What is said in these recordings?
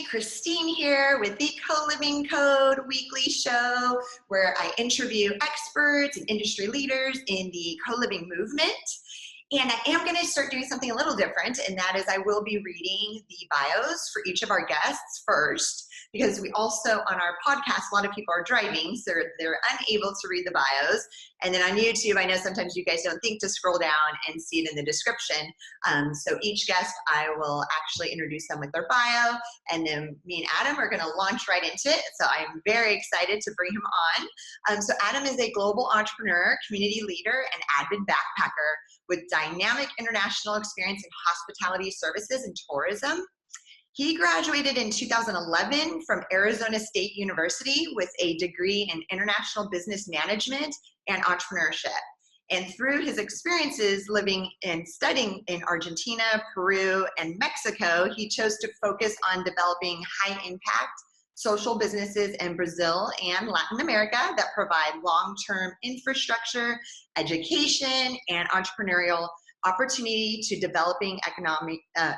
Christine here with the Co-Living Code weekly show where I interview experts and industry leaders in the co-living movement. And I am going to start doing something a little different, and that is I will be reading the bios for each of our guests first, because we also, on our podcast, a lot of people are driving, so they're unable to read the bios. And then on YouTube, I know sometimes you guys don't think to scroll down and see it in the description. So each guest, I will actually introduce them with their bio, and then me and Adam are going to launch right into it. So I'm very excited to bring him on. So Adam is a global entrepreneur, community leader, and avid backpacker with dynamic international experience in hospitality services and tourism. He graduated in 2011 from Arizona State University with a degree in international business management and entrepreneurship. And through his experiences living and studying in Argentina, Peru, and Mexico, he chose to focus on developing high-impact social businesses in Brazil and Latin America that provide long-term infrastructure, education, and entrepreneurial opportunity to developing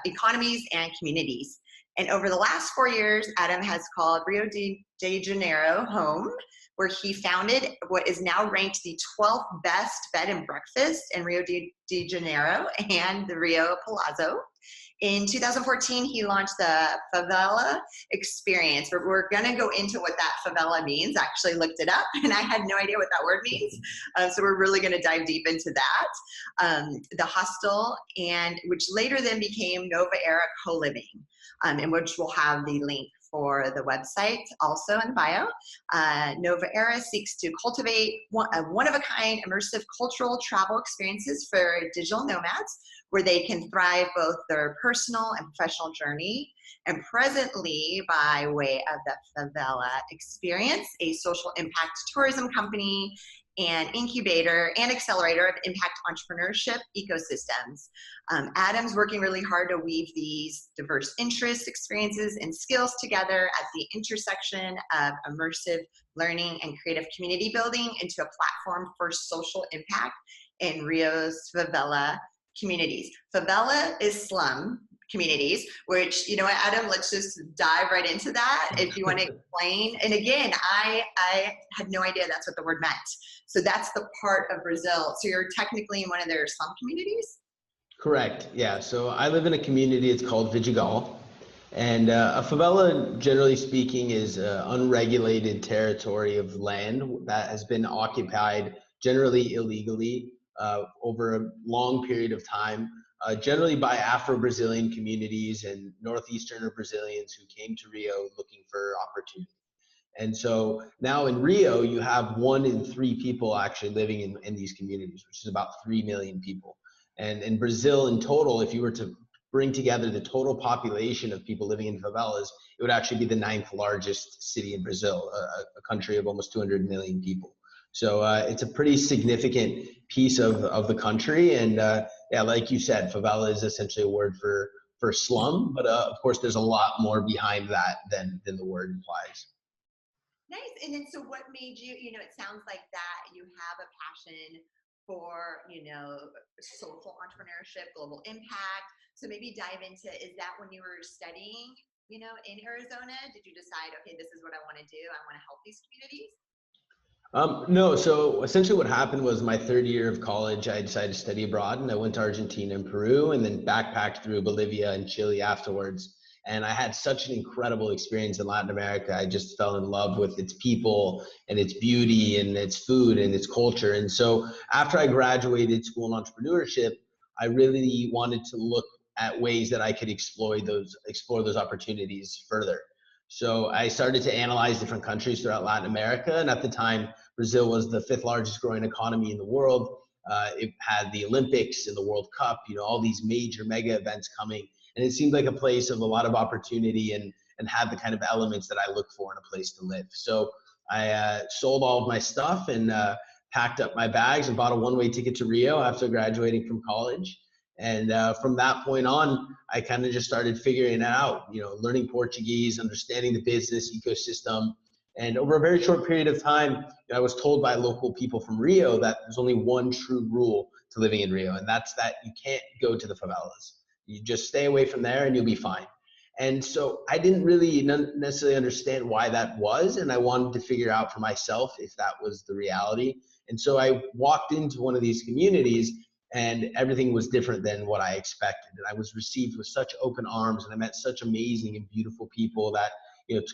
economies and communities. And over the last 4 years, Adam has called Rio de Janeiro home, where he founded what is now ranked the 12th best bed and breakfast in Rio de Janeiro and the Rio Palazzo. In 2014, he launched the Favela Experience. We're gonna go into what that favela means. I actually looked it up and I had no idea what that word means. So we're really gonna dive deep into that. The hostel, and which later then became NovaEra Coliving, in which we'll have the link for the website also in the bio. NovaEra seeks to cultivate one-of-a-kind immersive cultural travel experiences for digital nomads, where they can thrive both their personal and professional journey. And presently, by way of the Favela Experience, a social impact tourism company and incubator and accelerator of impact entrepreneurship ecosystems. Adam's working really hard to weave these diverse interests, experiences, and skills together at the intersection of immersive learning and creative community building into a platform for social impact in Rio's favela communities. Favela is slum communities, which, you know what, Adam, let's just dive right into that. If you want to explain. And again, I had no idea that's what the word meant. So that's the part of Brazil. So you're technically in one of their slum communities? Correct, yeah. So I live in a community, it's called Vidigal. And a favela, generally speaking, is unregulated territory of land that has been occupied generally illegally over a long period of time, generally by Afro-Brazilian communities and Northeastern Brazilians who came to Rio looking for opportunity. And so now in Rio, you have 1 in 3 people actually living in these communities, which is about 3 million people. And in Brazil in total, if you were to bring together the total population of people living in favelas, it would actually be the 9th largest city in Brazil, a country of almost 200 million people. So it's a pretty significant piece of the country. And yeah, like you said, favela is essentially a word for slum, but of course there's a lot more behind that than the word implies. Nice. And then, so what made you, it sounds like that you have a passion for, social entrepreneurship, global impact. So maybe dive into, is that when you were studying, in Arizona, did you decide, okay, this is what I want to do? I want to help these communities? No, so essentially what happened was my 3rd year of college, I decided to study abroad, and I went to Argentina and Peru, and then backpacked through Bolivia and Chile afterwards. And I had such an incredible experience in Latin America. I just fell in love with its people and its beauty and its food and its culture. And so after I graduated school in entrepreneurship, I really wanted to look at ways that I could explore those opportunities further. So I started to analyze different countries throughout Latin America. And at the time, Brazil was the 5th largest growing economy in the world. It had the Olympics and the World Cup, all these major mega events coming. And it seemed like a place of a lot of opportunity and had the kind of elements that I look for in a place to live. So I sold all of my stuff and packed up my bags and bought a one-way ticket to Rio after graduating from college. And from that point on, I kind of just started figuring it out, learning Portuguese, understanding the business ecosystem. And over a very short period of time, I was told by local people from Rio that there's only one true rule to living in Rio, and that's that you can't go to the favelas. You just stay away from there and you'll be fine. And so I didn't really necessarily understand why that was. And I wanted to figure out for myself if that was the reality. And so I walked into one of these communities and everything was different than what I expected. And I was received with such open arms, and I met such amazing and beautiful people that,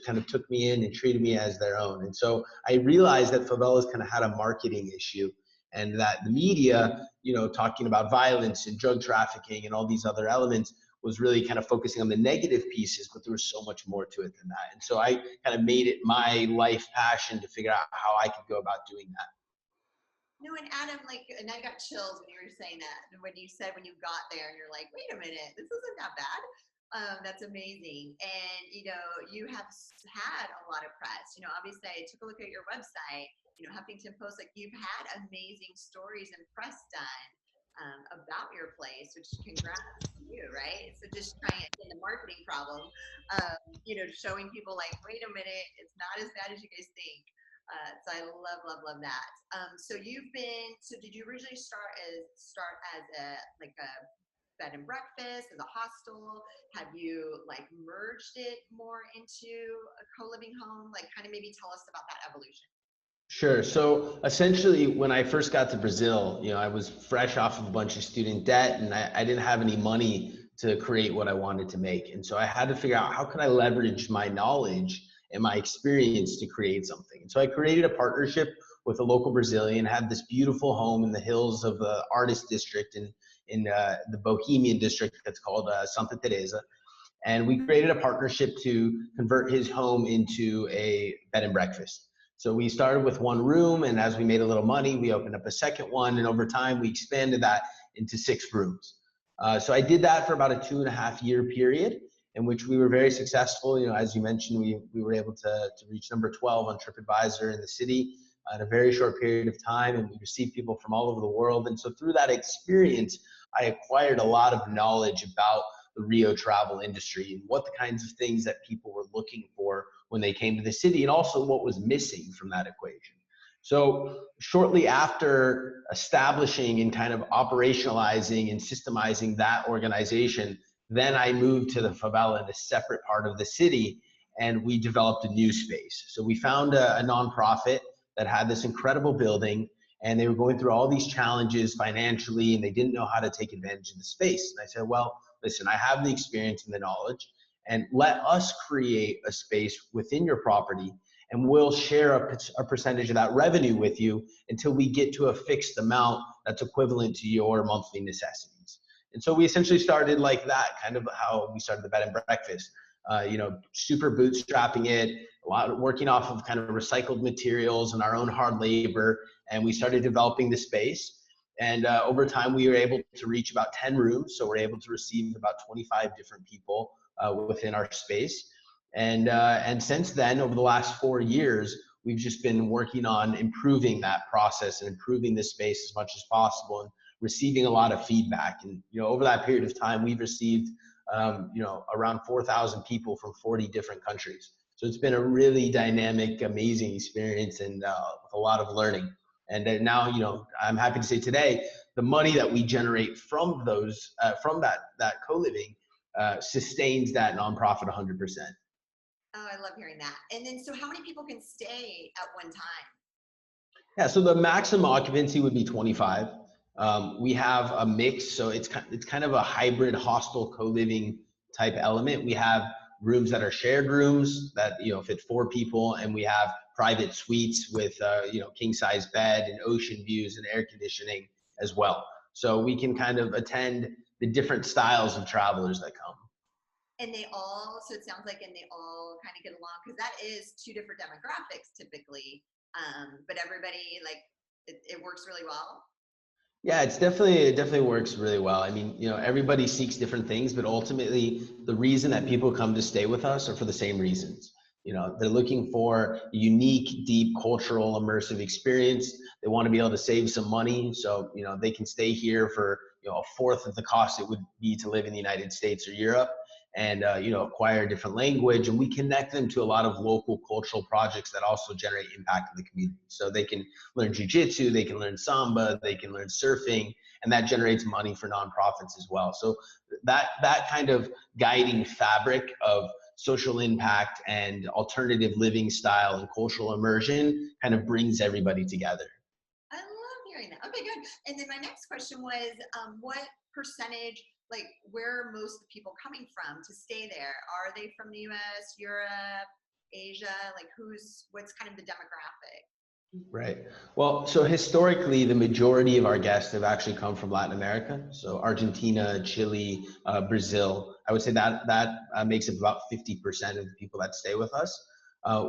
kind of took me in and treated me as their own. And so I realized that favelas kind of had a marketing issue, and that the media, talking about violence and drug trafficking and all these other elements, was really kind of focusing on the negative pieces, but there was so much more to it than that. And so I kind of made it my life passion to figure out how I could go about doing that. No, and Adam, and I got chills when you were saying that. And when you said when you got there and you're like, wait a minute, this isn't that bad. That's amazing. And, you have had a lot of press. Obviously I took a look at your website, Huffington Post, you've had amazing stories and press done about your place, which congrats to you, right? So just trying in the marketing problem, showing people wait a minute, it's not as bad as you guys think. So I love that. So did you originally start as a bed and breakfast, as a hostel? Have you merged it more into a co-living home? Kind of maybe tell us about that evolution. Sure. So essentially, when I first got to Brazil, I was fresh off of a bunch of student debt, and I didn't have any money to create what I wanted to make. And so I had to figure out, how can I leverage my knowledge and my experience to create something. And so I created a partnership with a local Brazilian, had this beautiful home in the hills of the artist district in the Bohemian district that's called Santa Teresa. And we created a partnership to convert his home into a bed and breakfast. So we started with one room, and as we made a little money, we opened up a second one, and over time we expanded that into 6 rooms. So I did that for about a 2.5-year period, in which we were very successful. As you mentioned, we were able to reach number 12 on TripAdvisor in the city in a very short period of time, and we received people from all over the world. And so through that experience, I acquired a lot of knowledge about the Rio travel industry and what the kinds of things that people were looking for when they came to the city, and also what was missing from that equation. So shortly after establishing and kind of operationalizing and systemizing that organization, then I moved to the favela in a separate part of the city, and we developed a new space. So we found a nonprofit that had this incredible building, and they were going through all these challenges financially, and they didn't know how to take advantage of the space. And I said, well, listen, I have the experience and the knowledge, and let us create a space within your property, and we'll share a percentage of that revenue with you until we get to a fixed amount that's equivalent to your monthly necessities. And so we essentially started like that, kind of how we started the bed and breakfast. Super bootstrapping it, a lot of working off of kind of recycled materials and our own hard labor. And we started developing the space. And over time, we were able to reach about 10 rooms. So we're able to receive about 25 different people within our space. And since then, over the last 4 years, we've just been working on improving that process and improving this space as much as possible, and receiving a lot of feedback. And over that period of time, we've received around 4,000 people from 40 different countries. So it's been a really dynamic, amazing experience, and with a lot of learning. And now, I'm happy to say today, the money that we generate from those, from that co-living, sustains that nonprofit 100%. Oh, I love hearing that. And then, so how many people can stay at one time? Yeah, so the maximum occupancy would be 25. We have a mix, so it's kind of a hybrid hostel co-living type element. We have rooms that are shared rooms that fit 4 people, and we have private suites with king size bed and ocean views and air conditioning as well. So we can kind of attend the different styles of travelers that come. And so it sounds like, and they all kind of get along, because that is 2 different demographics typically, but everybody, it works really well. Yeah, it definitely works really well. I mean, everybody seeks different things, but ultimately the reason that people come to stay with us are for the same reasons. They're looking for a unique, deep, cultural, immersive experience. They want to be able to save some money, so they can stay here for a fourth of the cost it would be to live in the United States or Europe. and acquire a different language, and we connect them to a lot of local cultural projects that also generate impact in the community. So they can learn jiu-jitsu, they can learn samba, they can learn surfing, and that generates money for nonprofits as well. So that kind of guiding fabric of social impact and alternative living style and cultural immersion kind of brings everybody together. I love hearing that. Okay, good. And then my next question was, what percentage, like where are most of the people coming from to stay there? Are they from the US, Europe, Asia? Like what's kind of the demographic? Right. Well, so historically, the majority of our guests have actually come from Latin America. So Argentina, Chile, Brazil. I would say that makes up about 50% of the people that stay with us.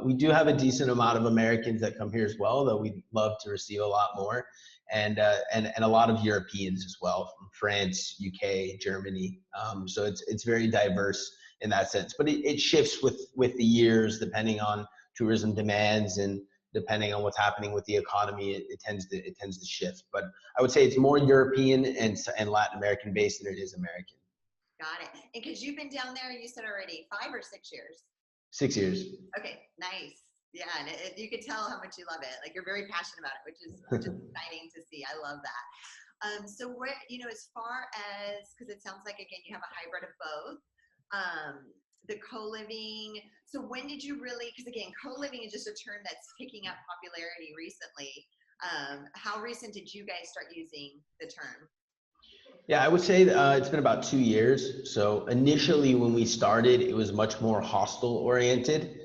We do have a decent amount of Americans that come here as well, though we'd love to receive a lot more, and a lot of Europeans as well, from France, UK, Germany. So it's very diverse in that sense, but it shifts with the years depending on tourism demands and depending on what's happening with the economy. It tends to shift. But I would say it's more European and Latin American based than it is American. Got it. And because you've been down there, you said already 5 or 6 years. 6 years. Okay, nice. Yeah, and you could tell how much you love it. Like you're very passionate about it, which is exciting to see. I love that. So what, as far as, because it sounds like, again, you have a hybrid of both, the co-living. So when did you really, because again, co-living is just a term that's picking up popularity recently. How recent did you guys start using the term? Yeah, I would say it's been about 2 years. So initially when we started, it was much more hostel oriented.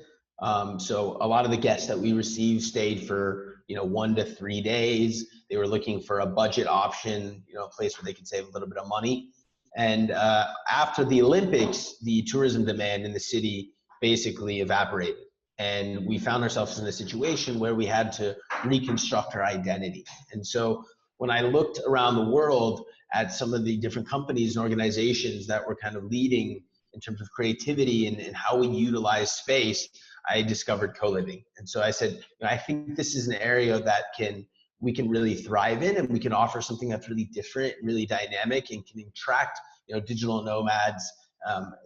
So a lot of the guests that we received stayed for 1 to 3 days. They were looking for a budget option, a place where they could save a little bit of money. And after the Olympics, the tourism demand in the city basically evaporated. And we found ourselves in a situation where we had to reconstruct our identity. And so when I looked around the world at some of the different companies and organizations that were kind of leading in terms of creativity and how we utilize space, I discovered co-living. And so I said, I think this is an area that we can really thrive in, and we can offer something that's really different, really dynamic, and can attract digital nomads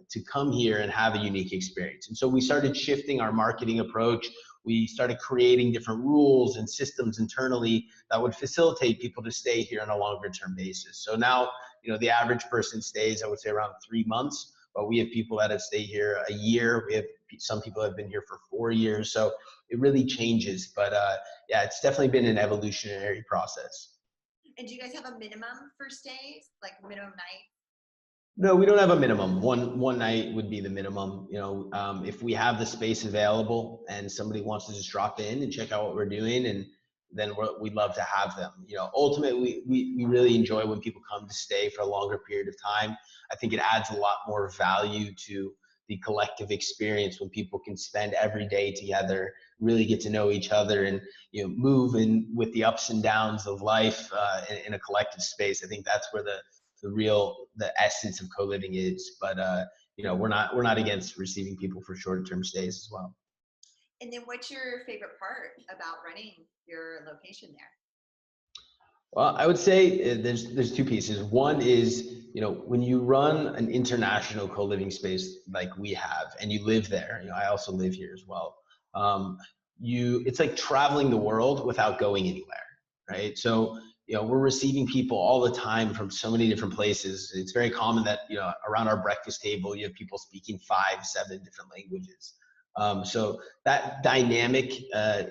to come here and have a unique experience. And so we started shifting our marketing approach. We started creating different rules and systems internally that would facilitate people to stay here on a longer term basis. So now, the average person stays, I would say, around 3 months, but we have people that have stayed here a year. We have some people have been here for 4 years. So it really changes, but yeah, it's definitely been an evolutionary process. And do you guys have a minimum for stays, like minimum night? No, we don't have a minimum. One night would be the minimum. If we have the space available and somebody wants to just drop in and check out what we're doing, and then we'd love to have them. Ultimately, we really enjoy when people come to stay for a longer period of time. I think it adds a lot more value to the collective experience when people can spend every day together, really get to know each other, and move in with the ups and downs of life in a collective space. I think that's where the essence of co-living is. But we're not against receiving people for short-term stays as well. And then what's your favorite part about running your location there? Well, I would say there's 2 pieces. One is, when you run an international co-living space like we have, and you live there, I also live here as well. It's like traveling the world without going anywhere, right? So, we're receiving people all the time from so many different places. It's very common that, around our breakfast table, you have people speaking 5, 7 different languages. So that dynamic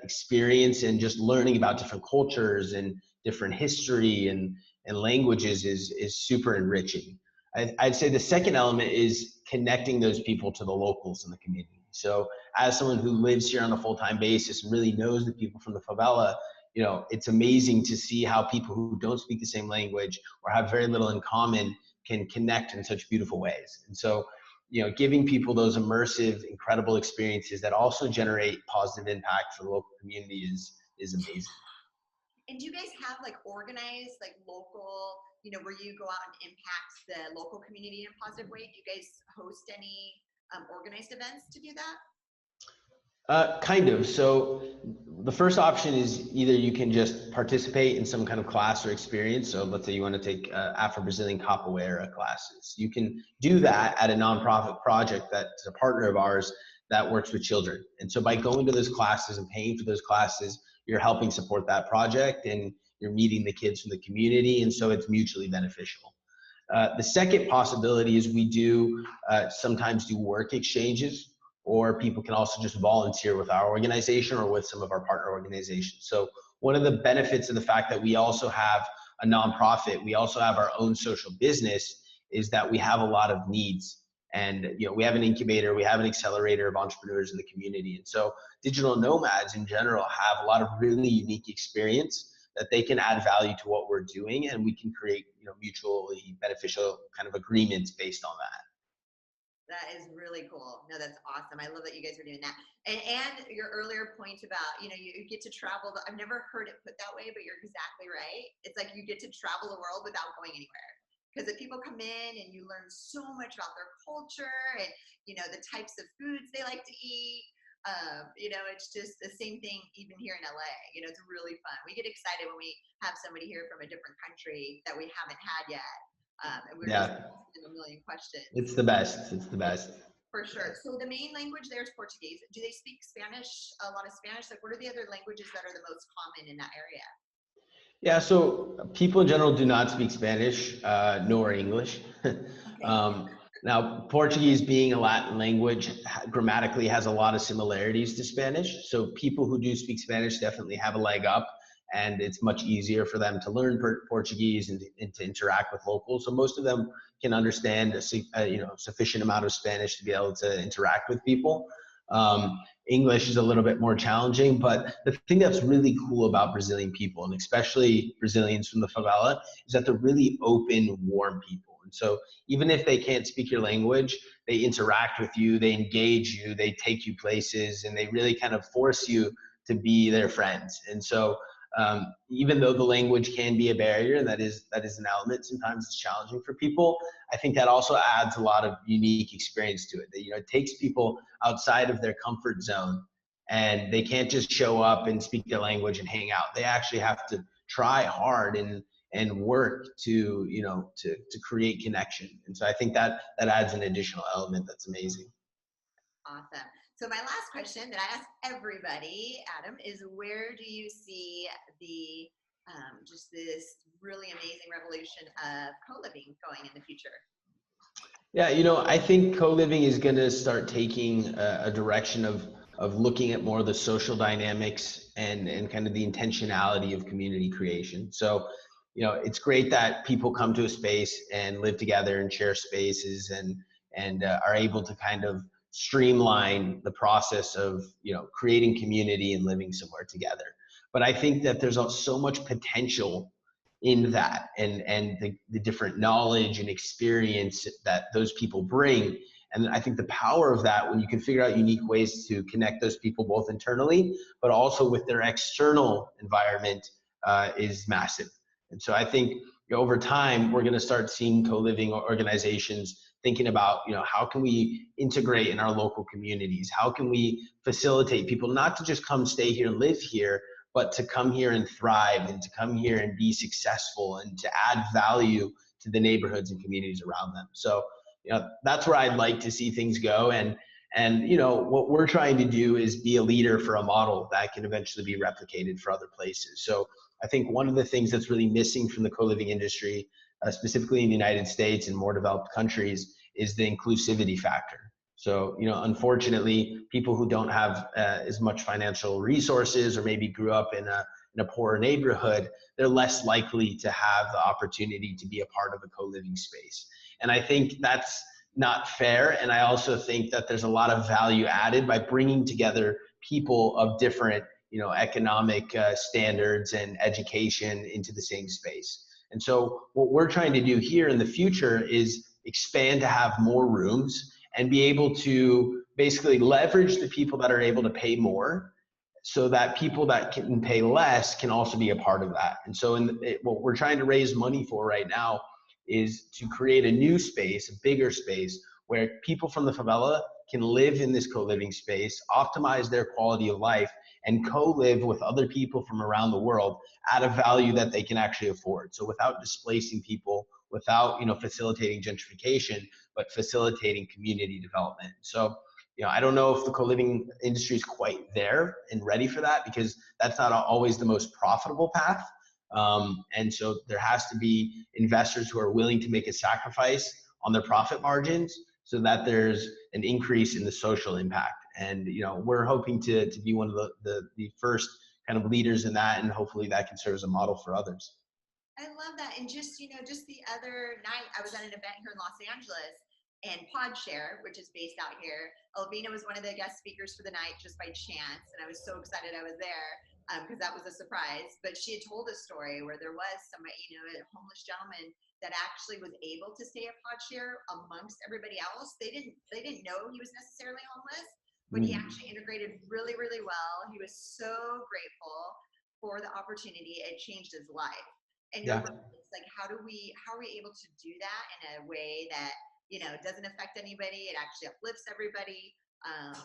experience and just learning about different cultures and different history and languages is super enriching. I'd say the second element is connecting those people to the locals in the community. So as someone who lives here on a full-time basis and really knows the people from the favela, it's amazing to see how people who don't speak the same language or have very little in common can connect in such beautiful ways. And so, giving people those immersive, incredible experiences that also generate positive impact for the local community is amazing. And do you guys have organized local, where you go out and impact the local community in a positive way? Do you guys host any organized events to do that? Kind of. So the first option is either you can just participate in some kind of class or experience. So let's say you want to take Afro-Brazilian capoeira classes. You can do that at a nonprofit project that's a partner of ours that works with children. And so by going to those classes and paying for those classes, you're helping support that project and you're meeting the kids from the community. And so it's mutually beneficial. The second possibility is we do sometimes do work exchanges, or people can also just volunteer with our organization or with some of our partner organizations. So one of the benefits of the fact that we also have a nonprofit, we also have our own social business, is that we have a lot of needs. And we have an incubator, we have an accelerator of entrepreneurs in the community. And so digital nomads in general have a lot of really unique experience that they can add value to what we're doing, and we can create mutually beneficial kind of agreements based on that. That is really cool. No, that's awesome. I love that you guys are doing that. And your earlier point about, you get to travel. I've never heard it put that way, but you're exactly right. It's like you get to travel the world without going anywhere. Because if people come in and you learn so much about their culture and, the types of foods they like to eat, it's just the same thing even here in LA. It's really fun. We get excited when we have somebody here from a different country that we haven't had yet. And we're just asking a million questions. It's the best. It's the best. For sure. So the main language there is Portuguese. Do they speak Spanish, a lot of Spanish? Like, what are the other languages that are the most common in that area? Yeah, so people in general do not speak Spanish nor English. Now, Portuguese being a Latin language grammatically has a lot of similarities to Spanish. So people who do speak Spanish definitely have a leg up, and it's much easier for them to learn Portuguese and to interact with locals. So most of them can understand a sufficient amount of Spanish to be able to interact with people. English is a little bit more challenging, but the thing that's really cool about Brazilian people, and especially Brazilians from the favela, is that they're really open, warm people. And so even if they can't speak your language, they interact with you, they engage you, they take you places, and they really kind of force you to be their friends. And so even though the language can be a barrier, and that is an element, sometimes it's challenging for people, I think that also adds a lot of unique experience to it. That, it takes people outside of their comfort zone, and they can't just show up and speak their language and hang out. They actually have to try hard and work to create connection. And so I think that adds an additional element that's amazing. Awesome. So my last question that I ask everybody, Adam, is where do you see the just this really amazing revolution of co-living going in the future? Yeah, I think co-living is going to start taking a direction of looking at more of the social dynamics and kind of the intentionality of community creation. So, it's great that people come to a space and live together and share spaces and are able to kind of streamline the process of creating community and living somewhere together. But I think that there's so much potential in that and the different knowledge and experience that those people bring. And I think the power of that, when you can figure out unique ways to connect those people both internally but also with their external environment, is massive. And so I think over time we're going to start seeing co-living organizations thinking about, how can we integrate in our local communities? How can we facilitate people not to just come stay here and live here, but to come here and thrive and to come here and be successful and to add value to the neighborhoods and communities around them. So, that's where I'd like to see things go. And what we're trying to do is be a leader for a model that can eventually be replicated for other places. So I think one of the things that's really missing from the co-living industry, specifically in the United States and more developed countries, is the inclusivity factor. So, unfortunately, people who don't have as much financial resources or maybe grew up in a poorer neighborhood, they're less likely to have the opportunity to be a part of a co-living space. And I think that's not fair. And I also think that there's a lot of value added by bringing together people of different, economic standards and education into the same space. And so what we're trying to do here in the future is expand to have more rooms and be able to basically leverage the people that are able to pay more so that people that can pay less can also be a part of that. And so what we're trying to raise money for right now is to create a new space, a bigger space, where people from the favela can live in this co-living space, optimize their quality of life, and co-live with other people from around the world at a value that they can actually afford. So without displacing people, without facilitating gentrification, but facilitating community development. So I don't know if the co-living industry is quite there and ready for that, because that's not always the most profitable path. And so there has to be investors who are willing to make a sacrifice on their profit margins so that there's an increase in the social impact. And we're hoping to be one of the first kind of leaders in that, and hopefully that can serve as a model for others. I love that. And just the other night, I was at an event here in Los Angeles, and Podshare, which is based out here. Elvina was one of the guest speakers for the night just by chance, and I was so excited I was there because that was a surprise. But she had told a story where there was somebody, a homeless gentleman that actually was able to stay at Podshare amongst everybody else. They didn't know he was necessarily homeless, but he actually integrated really, really well. He was so grateful for the opportunity. It changed his life. And it's like, how are we able to do that in a way that it doesn't affect anybody? It actually uplifts everybody.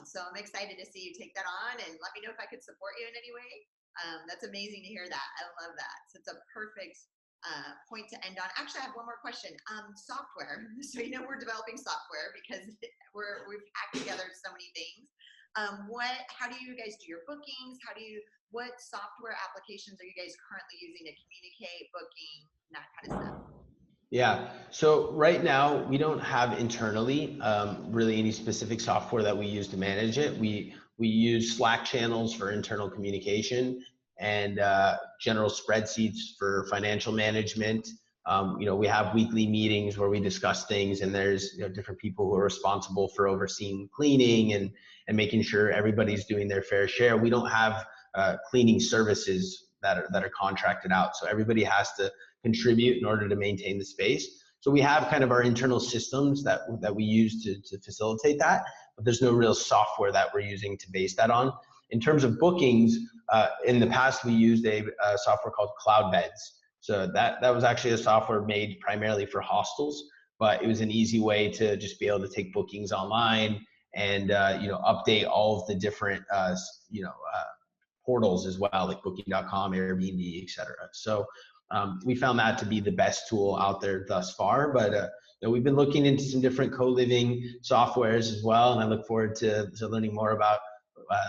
So I'm excited to see you take that on, and let me know if I could support you in any way. That's amazing to hear that. I love that. So it's a perfect point to end on. Actually, I have one more question. Software. So we're developing software because we've hacked together so many things. How do you guys do your bookings? What software applications are you guys currently using to communicate booking, that kind of stuff? Yeah, so right now we don't have internally really any specific software that we use to manage it. We use Slack channels for internal communication, and general spreadsheets for financial management. We have weekly meetings where we discuss things, and there's different people who are responsible for overseeing cleaning and making sure everybody's doing their fair share. We don't have cleaning services that are contracted out, so everybody has to contribute in order to maintain the space. So we have kind of our internal systems that we use to facilitate that, but there's no real software that we're using to base that on. In terms of bookings, in the past we used a software called Cloudbeds. So that was actually a software made primarily for hostels, but it was an easy way to just be able to take bookings online and update all of the different portals as well, like booking.com, Airbnb, etc. So we found that to be the best tool out there thus far, but we've been looking into some different co-living softwares as well, and I look forward to learning more about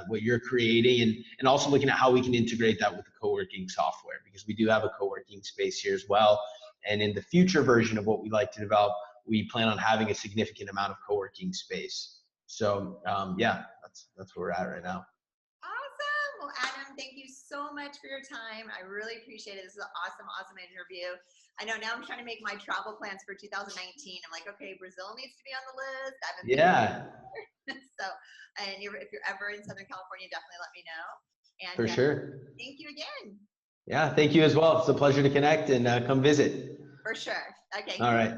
what you're creating, and also looking at how we can integrate that with the co-working software, because we do have a co-working space here as well. And in the future version of what we like to develop, we plan on having a significant amount of co-working space. So yeah, that's where we're at right now. Awesome. Well, Adam, thank you so much for your time. I really appreciate it. This is an awesome interview. I know now I'm trying to make my travel plans for 2019. I'm like, okay, Brazil needs to be on the list. I haven't been so, and if you're ever in Southern California, definitely let me know. And for sure. Thank you again. Yeah, thank you as well. It's a pleasure to connect, and come visit. For sure. Okay. All right.